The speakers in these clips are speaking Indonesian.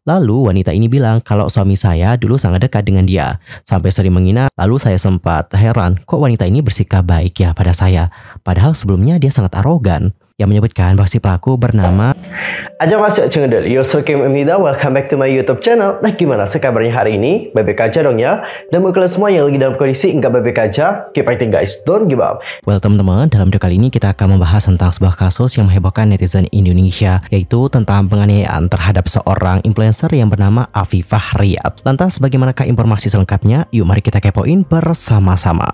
Lalu wanita ini bilang kalau suami saya dulu sangat dekat dengan dia, sampai sering menghina. Lalu saya sempat heran, kok wanita ini bersikap baik ya pada saya, padahal sebelumnya dia sangat arogan. Yang menyebutkan bahwa si pelaku bernama Annyeonghaseyo Chengdel, Yosurkim입니다. Welcome back to my YouTube channel. Nah, gimana kabarnya hari ini? Baik-baik aja dong ya. Dan buat kalian semua yang lagi dalam kondisi nggak baik-baik aja, keep fighting guys, don't give up. Well teman-teman, dalam video kali ini kita akan membahas tentang sebuah kasus yang menghebohkan netizen Indonesia, yaitu tentang penganiayaan terhadap seorang influencer yang bernama Afifah Riyad. Lantas bagaimanakah informasi selengkapnya? Yuk mari kita kepoin bersama-sama.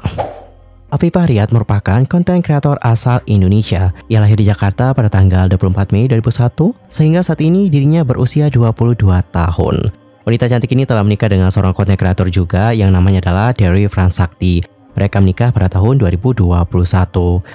Afifah Riyad merupakan konten kreator asal Indonesia. Ia lahir di Jakarta pada tanggal 24 Mei 2001, sehingga saat ini dirinya berusia 22 tahun. Wanita cantik ini telah menikah dengan seorang konten kreator juga yang namanya adalah Dery Fransakti. Mereka menikah pada tahun 2021.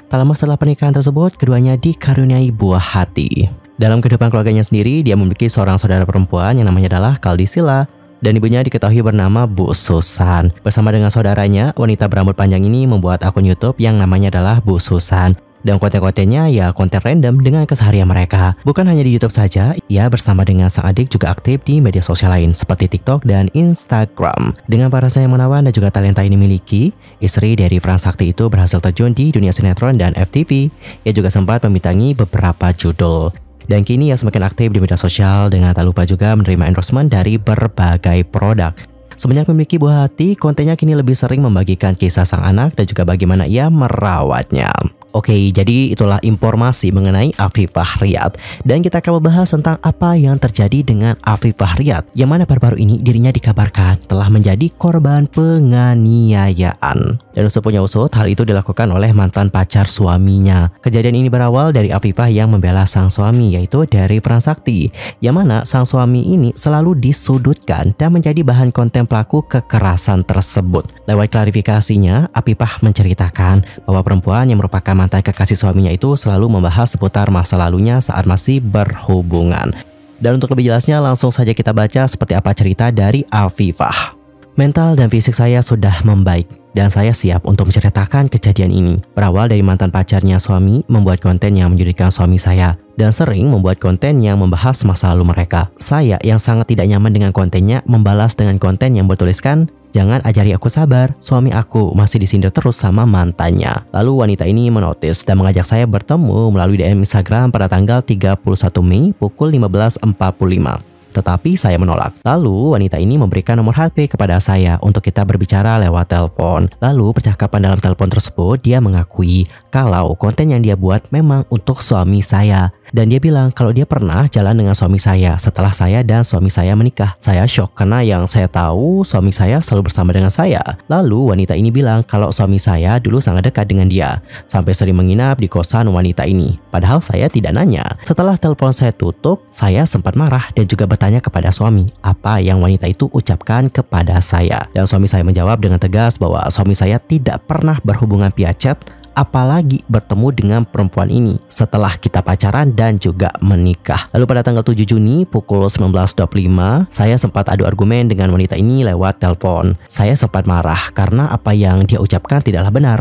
Tak lama setelah pernikahan tersebut, keduanya dikaruniai buah hati. Dalam kehidupan keluarganya sendiri, dia memiliki seorang saudara perempuan yang namanya adalah Kaldisila, dan ibunya diketahui bernama Bu Susan. Bersama dengan saudaranya, wanita berambut panjang ini membuat akun YouTube yang namanya adalah Bu Susan. Dan konten-kontennya ya konten random dengan keseharian mereka. Bukan hanya di YouTube saja, ia bersama dengan sang adik juga aktif di media sosial lain seperti TikTok dan Instagram. Dengan parasnya yang menawan dan juga talenta ini miliki, istri dari Fransakti itu berhasil terjun di dunia sinetron dan FTV. Ia juga sempat membintangi beberapa judul. Dan kini ia semakin aktif di media sosial dengan tak lupa juga menerima endorsement dari berbagai produk. Semenjak memiliki buah hati, kontennya kini lebih sering membagikan kisah sang anak dan juga bagaimana ia merawatnya. Oke, jadi itulah informasi mengenai Afifah Riyad. Dan kita akan membahas tentang apa yang terjadi dengan Afifah Riyad, yang mana baru-baru ini dirinya dikabarkan telah menjadi korban penganiayaan. Dan usut punya usut, hal itu dilakukan oleh mantan pacar suaminya. Kejadian ini berawal dari Afifah yang membela sang suami, yaitu Dery Fransakti, yang mana sang suami ini selalu disudutkan dan menjadi bahan konten pelaku kekerasan tersebut. Lewat klarifikasinya, Afifah menceritakan bahwa perempuan yang merupakan mantan kekasih suaminya itu selalu membahas seputar masa lalunya saat masih berhubungan. Dan untuk lebih jelasnya langsung saja kita baca seperti apa cerita dari Afifah. Mental dan fisik saya sudah membaik dan saya siap untuk menceritakan kejadian ini. Berawal dari mantan pacarnya suami membuat konten yang menyudutkan suami saya dan sering membuat konten yang membahas masa lalu mereka. Saya yang sangat tidak nyaman dengan kontennya membalas dengan konten yang bertuliskan, "Jangan ajari aku sabar, suami aku masih disindir terus sama mantannya." Lalu wanita ini menotis dan mengajak saya bertemu melalui DM Instagram pada tanggal 31 Mei pukul 15.45. Tetapi saya menolak. Lalu wanita ini memberikan nomor HP kepada saya untuk kita berbicara lewat telepon. Lalu percakapan dalam telepon tersebut dia mengakui kalau konten yang dia buat memang untuk suami saya. Dan dia bilang kalau dia pernah jalan dengan suami saya setelah saya dan suami saya menikah. Saya shock karena yang saya tahu suami saya selalu bersama dengan saya. Lalu wanita ini bilang kalau suami saya dulu sangat dekat dengan dia, sampai sering menginap di kosan wanita ini. Padahal saya tidak nanya. Setelah telepon saya tutup, saya sempat marah dan juga bertanya kepada suami apa yang wanita itu ucapkan kepada saya. Dan suami saya menjawab dengan tegas bahwa suami saya tidak pernah berhubungan via chat, apalagi bertemu dengan perempuan ini setelah kita pacaran dan juga menikah. Lalu pada tanggal 7 Juni pukul 19.25, saya sempat adu argumen dengan wanita ini lewat telepon. Saya sempat marah karena apa yang dia ucapkan tidaklah benar.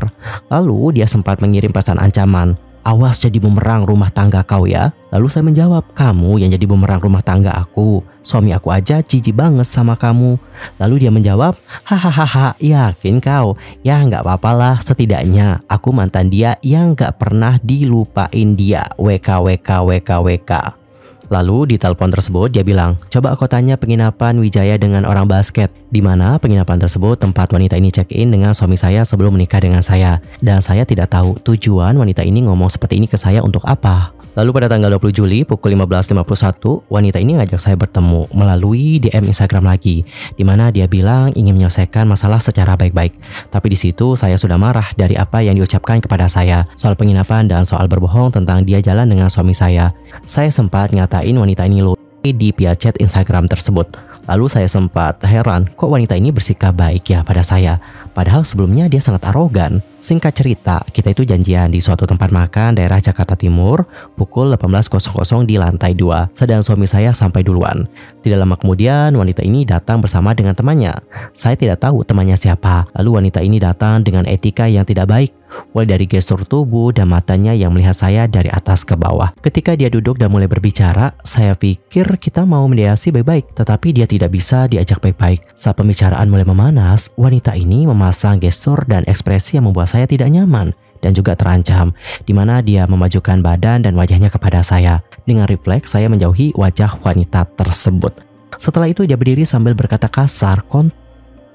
Lalu dia sempat mengirim pesan ancaman, "Awas jadi bumerang rumah tangga kau ya." Lalu saya menjawab, "Kamu yang jadi bumerang rumah tangga aku. Suami aku aja jijik banget sama kamu." Lalu dia menjawab, "Hahaha, yakin kau? Ya nggak apa-apalah, setidaknya aku mantan dia yang nggak pernah dilupain dia. WKWK." Lalu di telepon tersebut dia bilang, "Coba aku tanya penginapan Wijaya dengan orang basket." Di mana penginapan tersebut tempat wanita ini check-in dengan suami saya sebelum menikah dengan saya. Dan saya tidak tahu tujuan wanita ini ngomong seperti ini ke saya untuk apa. Lalu pada tanggal 20 Juli pukul 15.51, wanita ini ngajak saya bertemu melalui DM Instagram lagi, di mana dia bilang ingin menyelesaikan masalah secara baik-baik. Tapi di situ saya sudah marah dari apa yang diucapkan kepada saya soal penginapan dan soal berbohong tentang dia jalan dengan suami saya. Saya sempat ngatain wanita ini di via chat Instagram tersebut. Lalu saya sempat heran, kok wanita ini bersikap baik ya pada saya, Padahal sebelumnya dia sangat arogan. Singkat cerita, kita itu janjian di suatu tempat makan daerah Jakarta Timur pukul 18.00 di lantai 2. Sedang suami saya sampai duluan. Tidak lama kemudian, wanita ini datang bersama dengan temannya. Saya tidak tahu temannya siapa. Lalu wanita ini datang dengan etika yang tidak baik. Mulai dari gestur tubuh dan matanya yang melihat saya dari atas ke bawah. Ketika dia duduk dan mulai berbicara, saya pikir kita mau mediasi baik-baik, tetapi dia tidak bisa diajak baik-baik. Saat pembicaraan mulai memanas, wanita ini memasang gestur dan ekspresi yang membuat saya tidak nyaman dan juga terancam, di mana dia memajukan badan dan wajahnya kepada saya. Dengan refleks, saya menjauhi wajah wanita tersebut. Setelah itu dia berdiri sambil berkata kasar,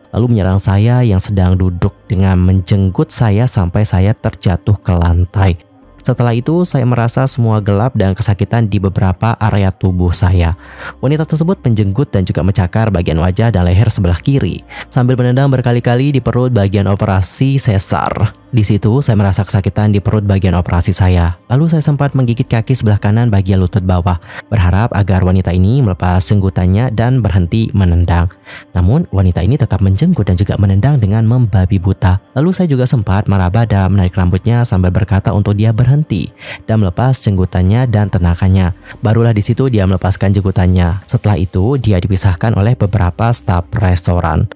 lalu menyerang saya yang sedang duduk dengan menjenggut saya sampai saya terjatuh ke lantai. Setelah itu saya merasa semua gelap dan kesakitan di beberapa area tubuh saya. Wanita tersebut menjenggut dan juga mencakar bagian wajah dan leher sebelah kiri, sambil menendang berkali-kali di perut bagian operasi sesar. Di situ saya merasa kesakitan di perut bagian operasi saya. Lalu saya sempat menggigit kaki sebelah kanan bagian lutut bawah, berharap agar wanita ini melepas jenggutannya dan berhenti menendang. Namun wanita ini tetap menjenggut dan juga menendang dengan membabi buta. Lalu saya juga sempat meraba dan menarik rambutnya sambil berkata untuk dia berhenti dan melepas jenggutannya dan tenakannya. Barulah di situ dia melepaskan jenggutannya. Setelah itu dia dipisahkan oleh beberapa staf restoran.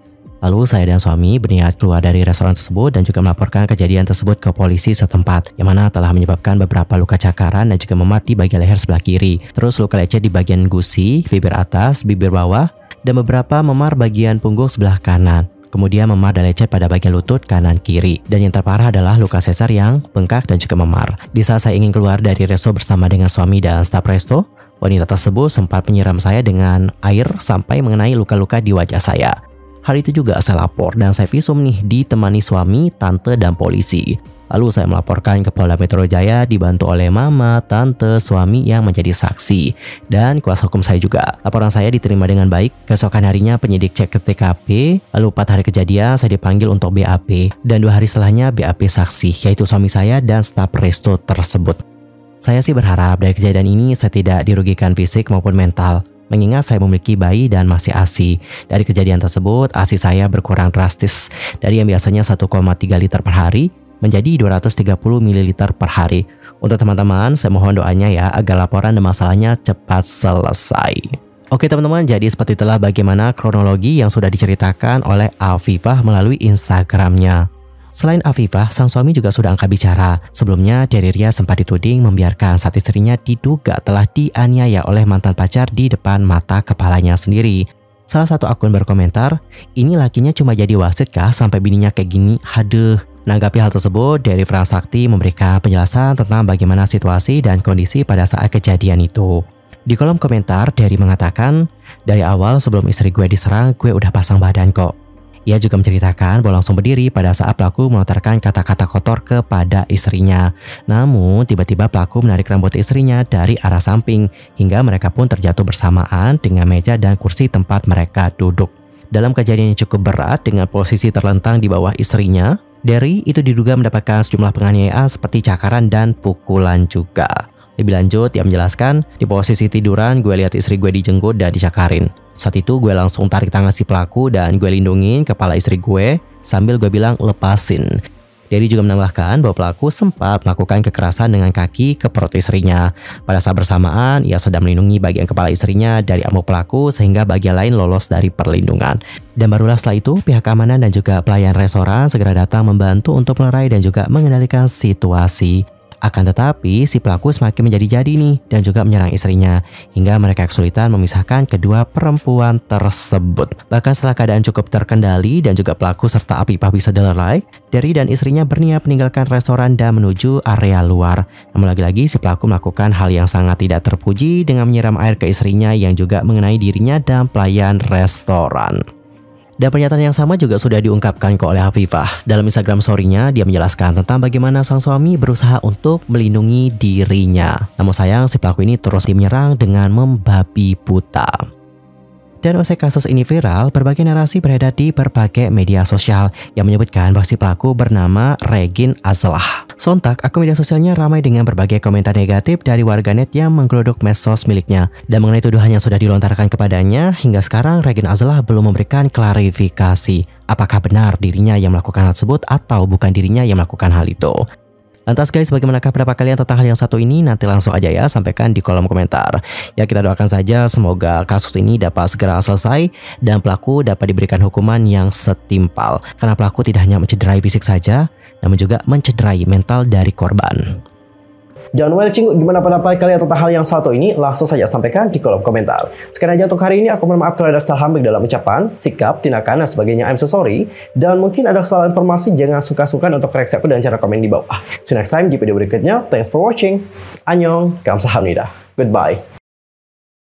Lalu saya dan suami berniat keluar dari restoran tersebut dan juga melaporkan kejadian tersebut ke polisi setempat, yang mana telah menyebabkan beberapa luka cakaran dan juga memar di bagian leher sebelah kiri. Terus luka lecet di bagian gusi, bibir atas, bibir bawah, dan beberapa memar bagian punggung sebelah kanan. Kemudian memar dan lecet pada bagian lutut kanan kiri. Dan yang terparah adalah luka sesar yang bengkak dan juga memar. Di saat saya ingin keluar dari resto bersama dengan suami dan staf resto, wanita tersebut sempat menyiram saya dengan air sampai mengenai luka-luka di wajah saya. Hari itu juga saya lapor dan saya visum nih ditemani suami, tante, dan polisi. Lalu saya melaporkan ke Polda Metro Jaya dibantu oleh mama, tante, suami yang menjadi saksi, dan kuasa hukum saya juga. Laporan saya diterima dengan baik. Keesokan harinya penyidik cek ke TKP, lalu 4 hari kejadian saya dipanggil untuk BAP, dan 2 hari setelahnya BAP saksi, yaitu suami saya dan staf resto tersebut. Saya sih berharap dari kejadian ini saya tidak dirugikan fisik maupun mental, mengingat saya memiliki bayi dan masih ASI. Dari kejadian tersebut, ASI saya berkurang drastis dari yang biasanya 1,3 liter per hari menjadi 230 ml per hari. Untuk teman-teman, saya mohon doanya ya agar laporan dan masalahnya cepat selesai. Oke teman-teman, jadi seperti itulah bagaimana kronologi yang sudah diceritakan oleh Afifah melalui Instagramnya. Selain Afifah, sang suami juga sudah angkat bicara. Sebelumnya, Deriria sempat dituding membiarkan saat istrinya diduga telah dianiaya oleh mantan pacar di depan mata kepalanya sendiri. Salah satu akun berkomentar, ini lakinya cuma jadi wasit kah sampai bininya kayak gini? Haduh. Menanggapi hal tersebut, Dery Fransakti memberikan penjelasan tentang bagaimana situasi dan kondisi pada saat kejadian itu. Di kolom komentar, Dery mengatakan, dari awal sebelum istri gue diserang, gue udah pasang badan kok. Ia juga menceritakan bahwa langsung berdiri pada saat pelaku melontarkan kata-kata kotor kepada istrinya. Namun, tiba-tiba pelaku menarik rambut istrinya dari arah samping, hingga mereka pun terjatuh bersamaan dengan meja dan kursi tempat mereka duduk. Dalam kejadian yang cukup berat dengan posisi terlentang di bawah istrinya, Dery itu diduga mendapatkan sejumlah penganiayaan seperti cakaran dan pukulan juga. Lebih lanjut, ia menjelaskan, di posisi tiduran gue lihat istri gue dijenggut dan dicakarin. Saat itu gue langsung tarik tangan si pelaku dan gue lindungin kepala istri gue sambil gue bilang lepasin. Dery juga menambahkan bahwa pelaku sempat melakukan kekerasan dengan kaki ke perut istrinya. Pada saat bersamaan, ia sedang melindungi bagian kepala istrinya dari amuk pelaku sehingga bagian lain lolos dari perlindungan. Dan barulah setelah itu, pihak keamanan dan juga pelayan restoran segera datang membantu untuk melerai dan juga mengendalikan situasi. Akan tetapi, si pelaku semakin menjadi-jadi nih dan juga menyerang istrinya hingga mereka kesulitan memisahkan kedua perempuan tersebut. Bahkan setelah keadaan cukup terkendali dan juga pelaku serta Afifah bisa dilerai, Dery dan istrinya berniat meninggalkan restoran dan menuju area luar. Namun lagi-lagi si pelaku melakukan hal yang sangat tidak terpuji dengan menyiram air ke istrinya yang juga mengenai dirinya dan pelayan restoran. Dan pernyataan yang sama juga sudah diungkapkan oleh Afifah. Dalam Instagram story-nya, dia menjelaskan tentang bagaimana sang suami berusaha untuk melindungi dirinya. Namun sayang, si pelaku ini terus menyerang dengan membabi buta. Dan usai kasus ini viral, berbagai narasi beredar di berbagai media sosial yang menyebutkan bahwa si pelaku bernama Regin Azlah. Sontak, akun media sosialnya ramai dengan berbagai komentar negatif dari warganet yang menggeruduk medsos miliknya. Dan mengenai tuduhan yang sudah dilontarkan kepadanya, hingga sekarang Regin Azlah belum memberikan klarifikasi. apakah benar dirinya yang melakukan hal tersebut atau bukan dirinya yang melakukan hal itu. Lantas guys, bagaimanakah pendapat kalian tentang hal yang satu ini? Nanti langsung aja ya, sampaikan di kolom komentar. Ya, kita doakan saja semoga kasus ini dapat segera selesai dan pelaku dapat diberikan hukuman yang setimpal. Karena pelaku tidak hanya mencederai fisik saja, namun juga mencederai mental dari korban. Jangan lupa cinggu, gimana pendapat kalian tentang hal yang satu ini? Langsung saja sampaikan di kolom komentar. Sekian aja untuk hari ini, aku mohon maaf kalau ada kesalahan baik dalam ucapan, sikap, tindakan, dan sebagainya. I'm so sorry. Dan mungkin ada kesalahan informasi, jangan suka-suka untuk koreksi aku dengan cara komen di bawah. See you next time di video berikutnya. Thanks for watching. Annyeong, kamsahamnida. Goodbye.